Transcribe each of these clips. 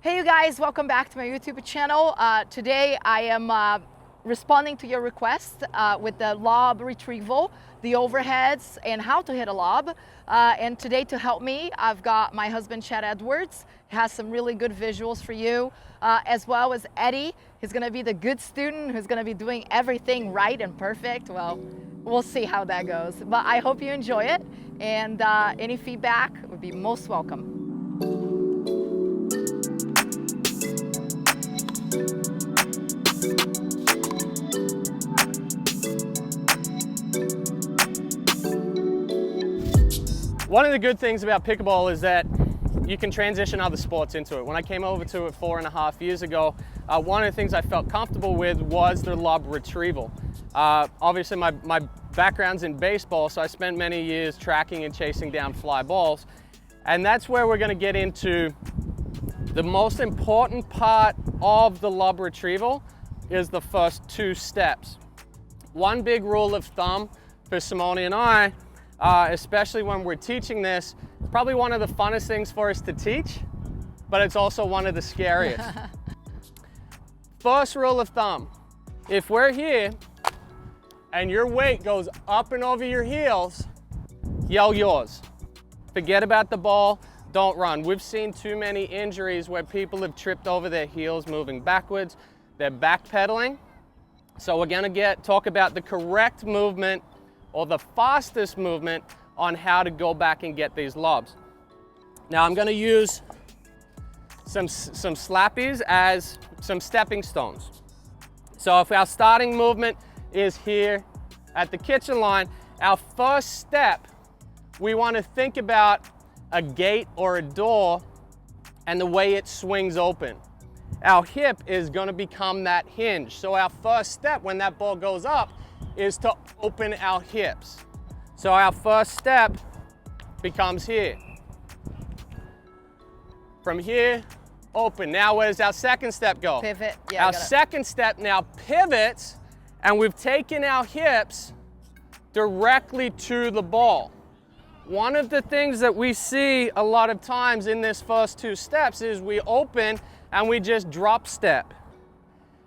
Hey you guys, welcome back to my YouTube channel. Today I am responding to your request with the lob retrieval, the overheads, and how to hit a lob. And today to help me, I've got my husband, Chad Edwards. He has some really good visuals for you, as well as Eddie. He's gonna be the good student who's gonna be doing everything right and perfect. Well, we'll see how that goes. But I hope you enjoy it, and any feedback would be most welcome. One of the good things about pickleball is that you can transition other sports into it. When I came over to it 4.5 years ago, one of the things I felt comfortable with was the lob retrieval. Obviously my background's in baseball, so I spent many years tracking and chasing down fly balls. And that's where we're gonna get into the most important part of the lob retrieval is the first 2 steps. One big rule of thumb for Simone and I, especially when we're teaching this, it's probably one of the funnest things for us to teach, but it's also one of the scariest. First rule of thumb, if we're here and your weight goes up and over your heels, yell yours. Forget about the ball, don't run. We've seen too many injuries where people have tripped over their heels moving backwards, they're backpedaling. So we're gonna talk about the correct movement or the fastest movement on how to go back and get these lobs. Now I'm gonna use some slappies as some stepping stones. So if our starting movement is here at the kitchen line, our first step, we wanna think about a gate or a door and the way it swings open. Our hip is gonna become that hinge. So our first step when that ball goes up is to open our hips. So our first step becomes here. From here, open. Now where does our second step go? Pivot, yeah. Our second step now pivots, and we've taken our hips directly to the ball. One of the things that we see a lot of times in this first 2 steps is we open and we just drop step.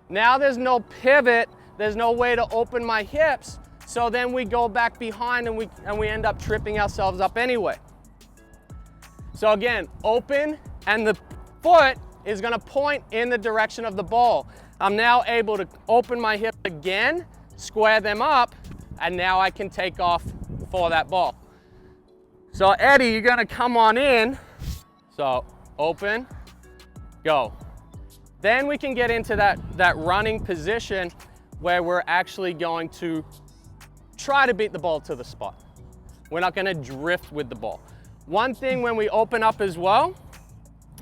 Now there's no pivot, there's no way to open my hips, so then we go back behind and we end up tripping ourselves up anyway. So again, open, and the foot is gonna point in the direction of the ball. I'm now able to open my hips again, square them up, and now I can take off for that ball. So Eddie, you're gonna come on in. So open, go. Then we can get into that running position where we're actually going to try to beat the ball to the spot. We're not gonna drift with the ball. One thing when we open up as well,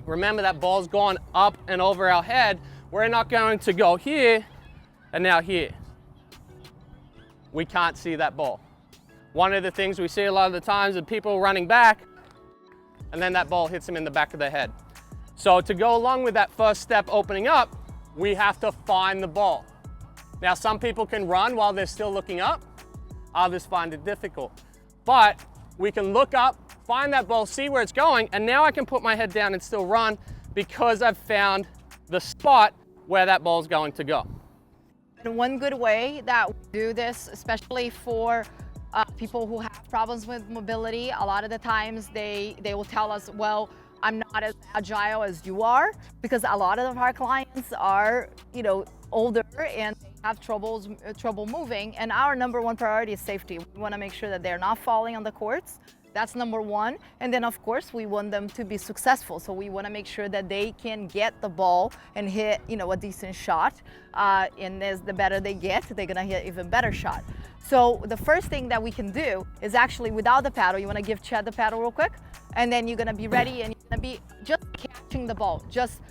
remember that ball's gone up and over our head, we're not going to go here and now here. We can't see that ball. One of the things we see a lot of the times is people running back and then that ball hits them in the back of the head. So to go along with that first step opening up, we have to find the ball. Now some people can run while they're still looking up, others find it difficult. But we can look up, find that ball, see where it's going, and now I can put my head down and still run because I've found the spot where that ball's going to go. And one good way that we do this, especially for people who have problems with mobility, a lot of the times they will tell us, well, I'm not as agile as you are, because a lot of our clients are, older and they have trouble moving, and our number 1 priority is safety. We want to make sure that they're not falling on the courts. That's number 1. And then of course we want them to be successful. So we want to make sure that they can get the ball and hit, a decent shot. And as the better they get, they're gonna hit even better shot. So the first thing that we can do is actually, without the paddle, you want to give Chad the paddle real quick, and then you're gonna be ready and you're gonna be just catching the ball. Just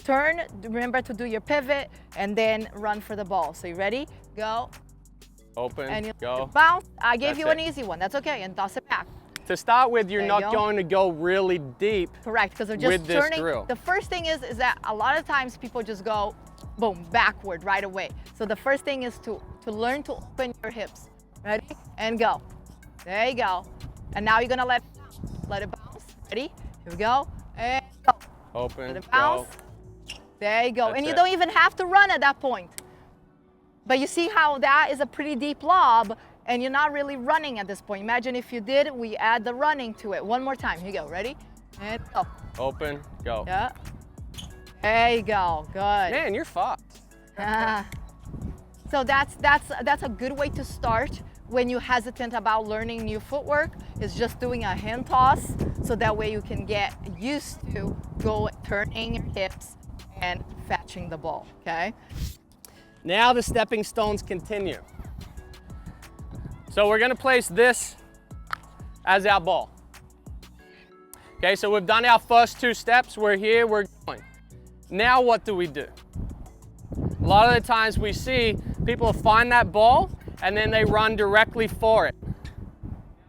turn, remember to do your pivot, and then run for the ball. So you ready? Go. Open, and you go. Bounce. I gave you an easy one. That's okay. And toss it back. To start with, you're not going to go really deep. Correct, because they're just with this turning. drill. The first thing is that a lot of times people just go, boom, backward right away. So the first thing is to learn to open your hips. Ready? And go. There you go. And now you're gonna let it bounce. Ready? Here we go. And go. Open, Let it bounce. go. There you go. That's And you it. don't even have to run at that point. But you see how that is a pretty deep lob and you're not really running at this point. Imagine if you did, we add the running to it. One more time. Here you go. Ready? And go. Open, go. Yeah. There you go. Good. Man, you're fucked. So that's a good way to start when you're hesitant about learning new footwork, is just doing a hand toss, so that way you can get used to turning your hips and fetching the ball, okay? Now the stepping stones continue. So we're gonna place this as our ball. Okay, so we've done our first 2 steps. We're here, we're going. Now what do we do? A lot of the times we see people find that ball and then they run directly for it.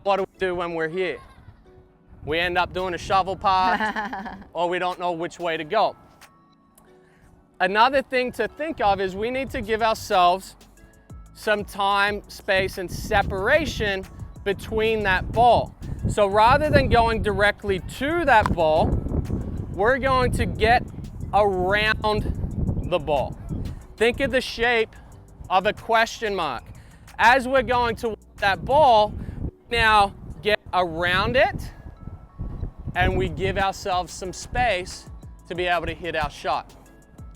What do we do when we're here? We end up doing a shovel pass or we don't know which way to go. Another thing to think of is we need to give ourselves some time, space, and separation between that ball. So rather than going directly to that ball, we're going to get around the ball. Think of the shape of a question mark. As we're going to that ball, we now get around it and we give ourselves some space to be able to hit our shot.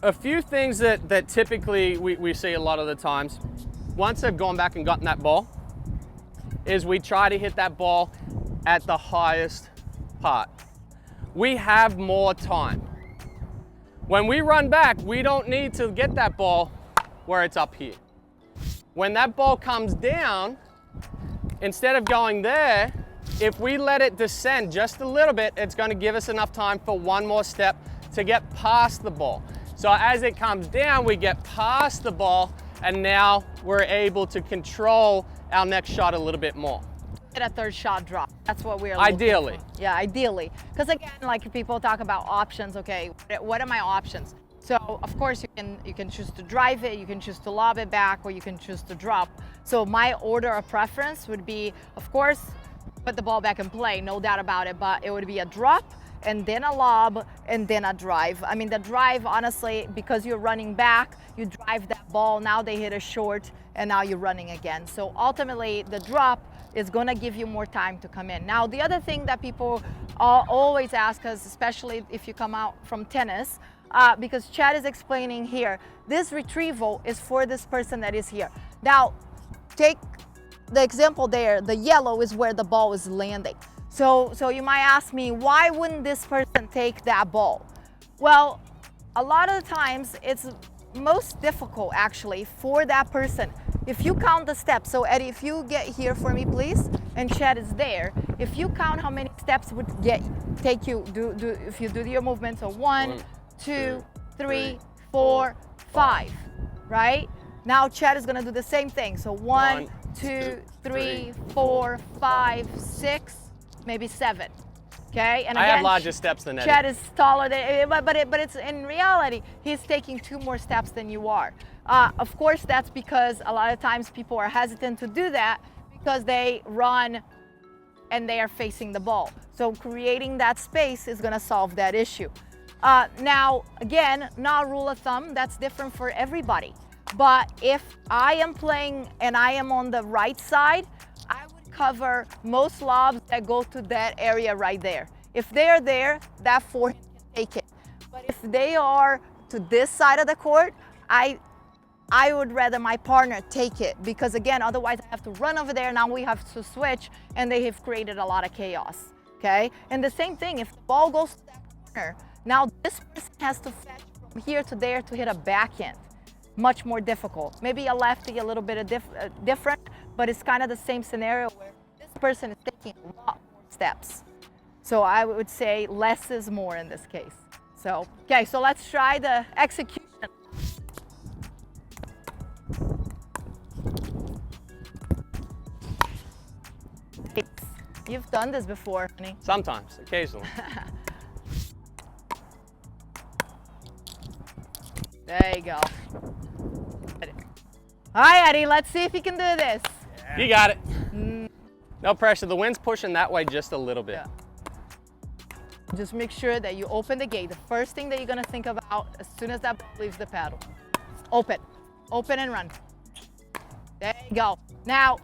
A few things that typically we see a lot of the times, once they've gone back and gotten that ball, is we try to hit that ball at the highest part. We have more time. When we run back, we don't need to get that ball where it's up here. When that ball comes down, instead of going there, if we let it descend just a little bit, it's going to give us enough time for one more step to get past the ball. So as it comes down, we get past the ball, and now we're able to control our next shot a little bit more. Get a third shot drop. That's what we're Ideally. looking for. Yeah, ideally. Because again, like people talk about options, okay, what are my options? So of course you can choose to drive it, you can choose to lob it back, or you can choose to drop. So my order of preference would be, of course, put the ball back in play, no doubt about it, but it would be a drop, and then a lob, and then a drive. I mean, the drive, honestly, because you're running back, you drive that ball, now they hit a short, and now you're running again. So ultimately, the drop is gonna give you more time to come in. Now, the other thing that people always ask us, especially if you come out from tennis, because Chad is explaining here, this retrieval is for this person that is here. Now, take the example there, the yellow is where the ball is landing. So you might ask me, why wouldn't this person take that ball? Well, a lot of the times it's most difficult actually for that person. If you count the steps, so Eddie, if you get here for me, please, and Chad is there, if you count how many steps would take you, if you do your movement, so 1, 2, 3, 4, 5, right? Now Chad is gonna do the same thing. So 1, 2, 3, 4, 5, 6, maybe 7. Okay, and again, I have larger steps than Eddie. Chad is taller than, but it's in reality, he's taking 2 more steps than you are. Of course, that's because a lot of times people are hesitant to do that because they run and they are facing the ball. So creating that space is gonna solve that issue. Now, again, not a rule of thumb, that's different for everybody. But if I am playing and I am on the right side, I would cover most lobs that go to that area right there. If they're there, that forehand can take it. But if they are to this side of the court, I would rather my partner take it, because again, otherwise I have to run over there, now we have to switch, and they have created a lot of chaos, okay? And the same thing, if the ball goes to that corner, now this person has to fetch from here to there to hit a backhand. Much more difficult. Maybe a lefty a little bit of different, but it's kind of the same scenario where this person is taking a lot more steps. So I would say less is more in this case. So, okay, so let's try the execution. You've done this before, honey. Sometimes, occasionally. There you go. All right, Eddie, let's see if you can do this. Yeah. You got it. No pressure. The wind's pushing that way just a little bit. Just make sure that you open the gate. The first thing that you're gonna think about as soon as that ball leaves the paddle. Open, open and run. There you go. Now,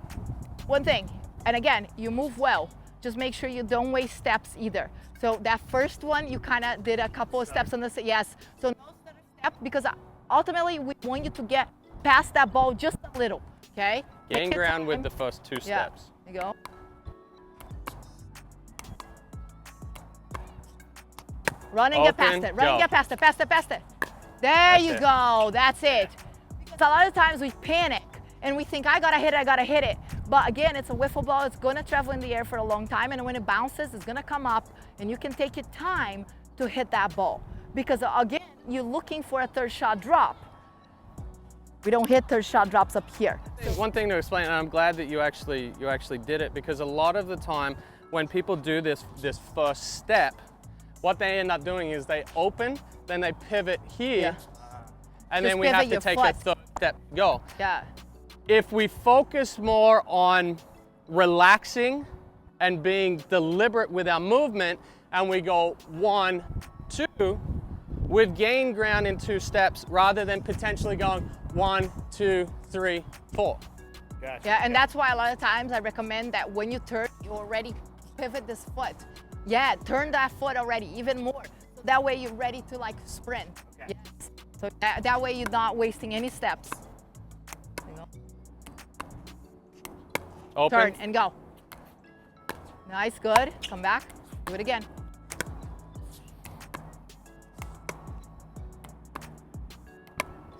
one thing, and again, you move well. Just make sure you don't waste steps either. So that first one, you kind of did a couple of steps on this, yes. So no stutter step, because ultimately we want you to get past that ball just a little, okay? Gain ground with the first 2 steps. Yeah, there you go. Run and get past it, run and get past it, past it. There you go, that's it. Because a lot of times we panic and we think, I gotta hit it. But again, it's a wiffle ball, it's gonna travel in the air for a long time, and when it bounces, it's gonna come up, and you can take your time to hit that ball. Because again, you're looking for a third shot drop. We don't hit third shot drops up here. One thing to explain, and I'm glad that you actually did it, because a lot of the time when people do this first step, what they end up doing is they open, then they pivot here, and then we have to take a third step to go. Yeah. If we focus more on relaxing and being deliberate with our movement, and we go 1, 2, we've gained ground in 2 steps rather than potentially going 1, 2, 3, 4. Gotcha. Yeah, and that's why a lot of times I recommend that when you turn, you already pivot this foot. Yeah, turn that foot already, even more. So that way you're ready to like sprint. Okay. Yes. So that way you're not wasting any steps. There you go. Open. Turn and go. Nice, good. Come back. Do it again.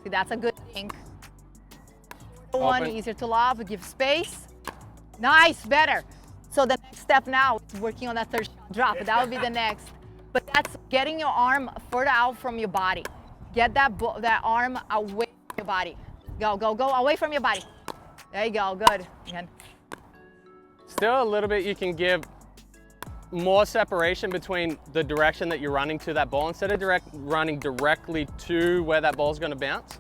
See, that's a good thing. One, easier to lob, give space. Nice, better. So the next step now is working on that third shot drop. That would be the next. But that's getting your arm further out from your body. Get that arm away from your body. Go, go, go, away from your body. There you go, good. Again. Still a little bit, you can give more separation between the direction that you're running to that ball. Instead of running directly to where that ball's gonna bounce,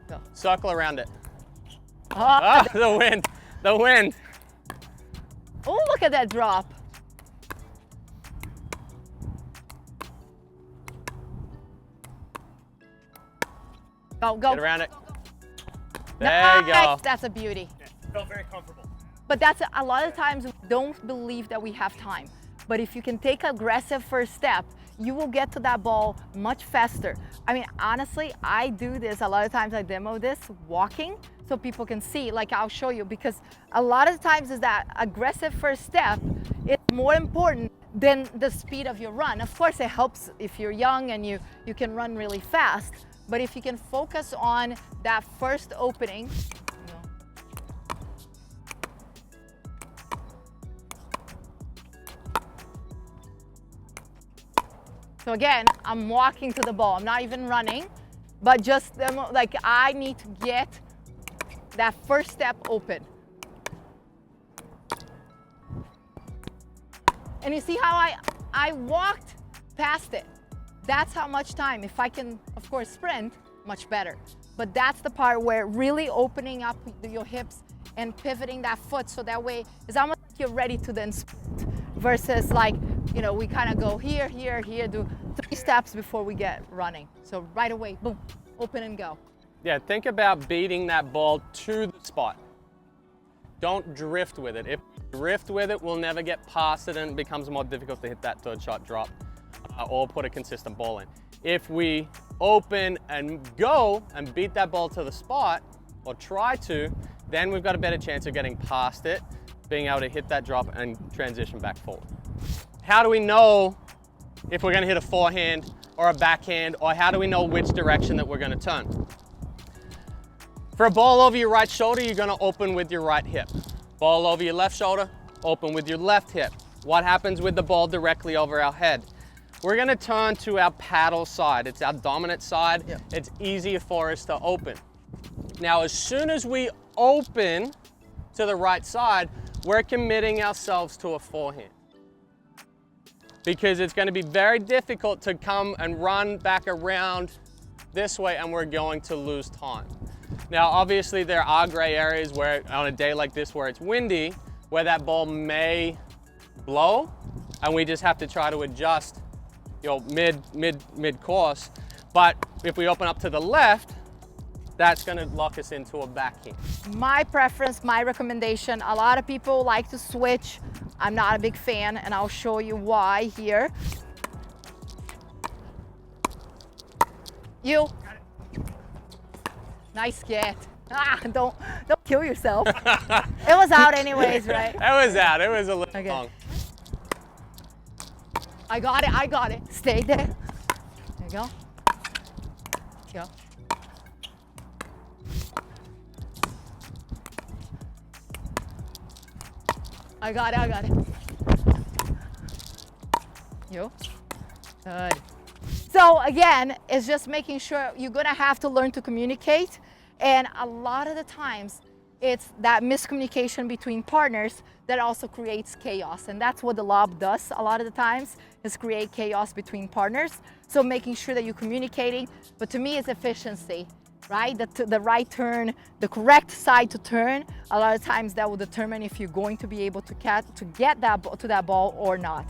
Go. Circle around it. Oh, The wind, the wind. Oh, look at that drop. Go, go. Get around it. There you go. That's a beauty. Yeah, felt very comfortable. But that's a lot of times we don't believe that we have time. But if you can take aggressive first step, you will get to that ball much faster. I mean, honestly, I do this a lot of times. I demo this walking so people can see. Like I'll show you, because a lot of times is that aggressive first step is more important than the speed of your run. Of course, it helps if you're young and you can run really fast. But if you can focus on that first opening, so again, I'm walking to the ball. I'm not even running, but just like I need to get that first step open. And you see how I walked past it. That's how much time. If I can, of course, sprint, much better. But that's the part where really opening up your hips and pivoting that foot, so that way it's almost like you're ready to then sprint, versus like, you know, we kind of go here, here, here, do 3 steps before we get running. So right away, boom, open and go. Yeah, think about beating that ball to the spot. Don't drift with it. If you drift with it, we'll never get past it and it becomes more difficult to hit that third shot drop or put a consistent ball in. If we open and go and beat that ball to the spot, or try to, then we've got a better chance of getting past it, being able to hit that drop and transition back forward. How do we know if we're gonna hit a forehand or a backhand, or how do we know which direction that we're gonna turn? For a ball over your right shoulder, you're gonna open with your right hip. Ball over your left shoulder, open with your left hip. What happens with the ball directly over our head? We're gonna turn to our paddle side. It's our dominant side. Yep. It's easier for us to open. Now, as soon as we open to the right side, we're committing ourselves to a forehand, because it's going to be very difficult to come and run back around this way, and we're going to lose time. Now, obviously, there are gray areas where on a day like this where it's windy, where that ball may blow and we just have to try to adjust, you know, mid course. But if we open up to the left, that's going to lock us into a backhand. My preference, my recommendation, a lot of people like to switch. I'm not a big fan, and I'll show you why here. You. Nice get. Ah, don't kill yourself. It was out anyways, right? It was out. It was a little long. I got it. Stay there. There you go. Go. I got it. You. Good. So again, it's just making sure you're gonna have to learn to communicate. And a lot of the times, it's that miscommunication between partners that also creates chaos. And that's what the lob does a lot of the times, is create chaos between partners. So making sure that you're communicating, but to me it's efficiency, right? The right turn, the correct side to turn, a lot of times that will determine if you're going to be able to get to that ball or not.